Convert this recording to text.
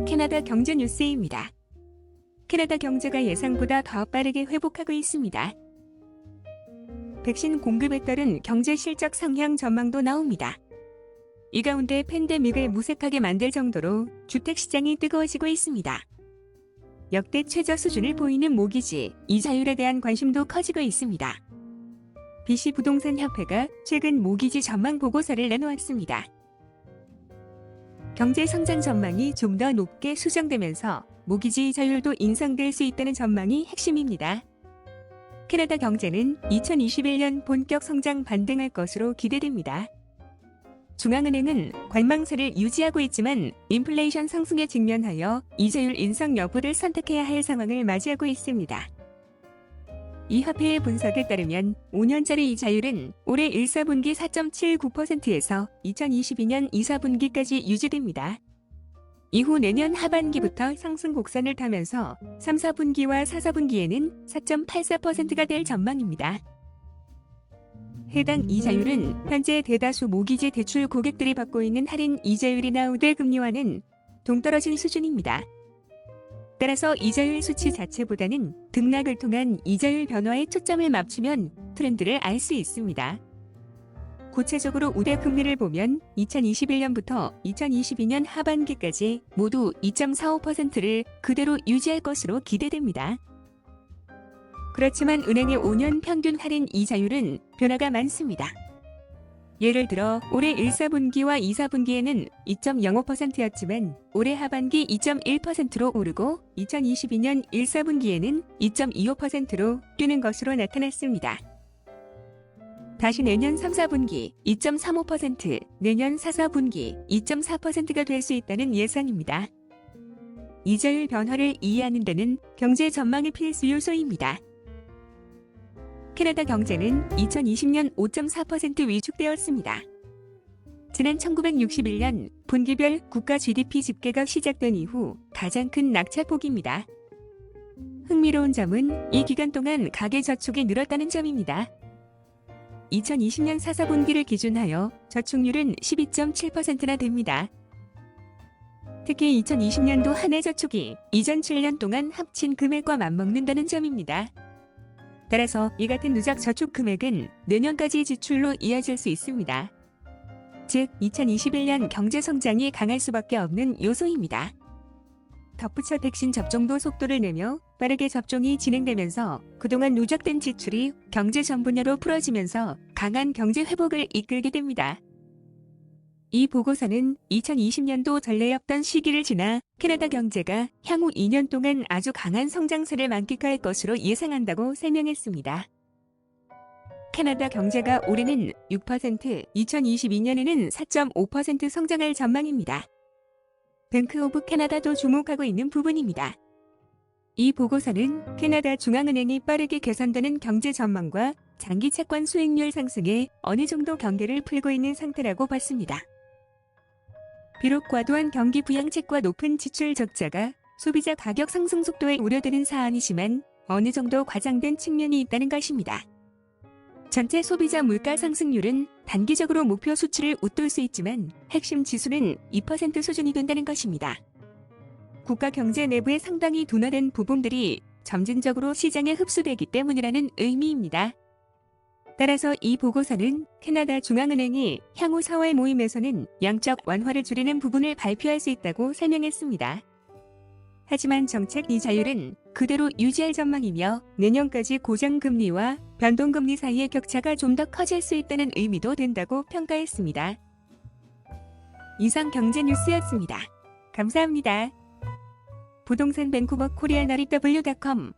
캐나다 경제 뉴스입니다. 캐나다 경제가 예상보다 더 빠르게 회복하고 있습니다. 백신 공급에 따른 경제 실적 상향 전망도 나옵니다. 이 가운데 팬데믹을 무색하게 만들 정도로 주택시장이 뜨거워지고 있습니다. 역대 최저 수준을 보이는 모기지, 이자율에 대한 관심도 커지고 있습니다. BC 부동산 협회가 최근 모기지 전망 보고서를 내놓았습니다. 경제 성장 전망이 좀 더 높게 수정되면서 모기지 이자율도 인상될 수 있다는 전망이 핵심입니다. 캐나다 경제는 2021년 본격 성장 반등할 것으로 기대됩니다. 중앙은행은 관망세를 유지하고 있지만 인플레이션 상승에 직면하여 이자율 인상 여부를 선택해야 할 상황을 맞이하고 있습니다. 이 협회의 분석에 따르면 5년짜리 이자율은 올해 1, 4분기 4.79%에서 2022년 2, 4분기까지 유지됩니다. 이후 내년 하반기부터 상승 곡선을 타면서 3, 4분기와 4, 4분기에는 4.84%가 될 전망입니다. 해당 이자율은 현재 대다수 모기지 대출 고객들이 받고 있는 할인 이자율이나 우대 금리와는 동떨어진 수준입니다. 따라서 이자율 수치 자체보다는 등락을 통한 이자율 변화에 초점을 맞추면 트렌드를 알 수 있습니다. 구체적으로 우대 금리를 보면 2021년부터 2022년 하반기까지 모두 2.45%를 그대로 유지할 것으로 기대됩니다. 그렇지만 은행의 5년 평균 할인 이자율은 변화가 많습니다. 예를 들어 올해 1, 4분기와 2, 4분기에는 2.05%였지만 올해 하반기 2.1%로 오르고 2022년 1, 4분기에는 2.25%로 뛰는 것으로 나타났습니다. 다시 내년 3, 4분기 2.35%, 내년 4, 4분기 2.4%가 될 수 있다는 예상입니다. 이자율 변화를 이해하는 데는 경제 전망이 필수 요소입니다. 캐나다 경제는 2020년 5.4% 위축되었습니다. 지난 1961년 분기별 국가 GDP 집계가 시작된 이후 가장 큰 낙차폭입니다. 흥미로운 점은 이 기간 동안 가계저축이 늘었다는 점입니다. 2020년 4, 4분기를 기준하여 저축률은 12.7%나 됩니다. 특히 2020년도 한 해 저축이 이전 7년 동안 합친 금액과 맞먹는다는 점입니다. 따라서 이 같은 누적 저축 금액은 내년까지 지출로 이어질 수 있습니다. 즉 2021년 경제 성장이 강할 수밖에 없는 요소입니다. 덧붙여 백신 접종도 속도를 내며 빠르게 접종이 진행되면서 그동안 누적된 지출이 경제 전 분야로 풀어지면서 강한 경제 회복을 이끌게 됩니다. 이 보고서는 2020년도 전례 없던 시기를 지나 캐나다 경제가 향후 2년 동안 아주 강한 성장세를 만끽할 것으로 예상한다고 설명했습니다. 캐나다 경제가 올해는 6%, 2022년에는 4.5% 성장할 전망입니다. 뱅크 오브 캐나다도 주목하고 있는 부분입니다. 이 보고서는 캐나다 중앙은행이 빠르게 개선되는 경제 전망과 장기 채권 수익률 상승에 어느 정도 경계를 풀고 있는 상태라고 봤습니다. 비록 과도한 경기 부양책과 높은 지출 적자가 소비자 가격 상승 속도에 우려되는 사안이지만 어느 정도 과장된 측면이 있다는 것입니다. 전체 소비자 물가 상승률은 단기적으로 목표 수치를 웃돌 수 있지만 핵심 지수는 2% 수준이 된다는 것입니다. 국가 경제 내부에 상당히 둔화된 부분들이 점진적으로 시장에 흡수되기 때문이라는 의미입니다. 따라서 이 보고서는 캐나다 중앙은행이 향후 4월 모임에서는 양적 완화를 줄이는 부분을 발표할 수 있다고 설명했습니다. 하지만 정책 이자율은 그대로 유지할 전망이며 내년까지 고정금리와 변동금리 사이의 격차가 좀 더 커질 수 있다는 의미도 된다고 평가했습니다. 이상 경제 뉴스였습니다. 감사합니다. 부동산 밴쿠버 코리아 나리W.com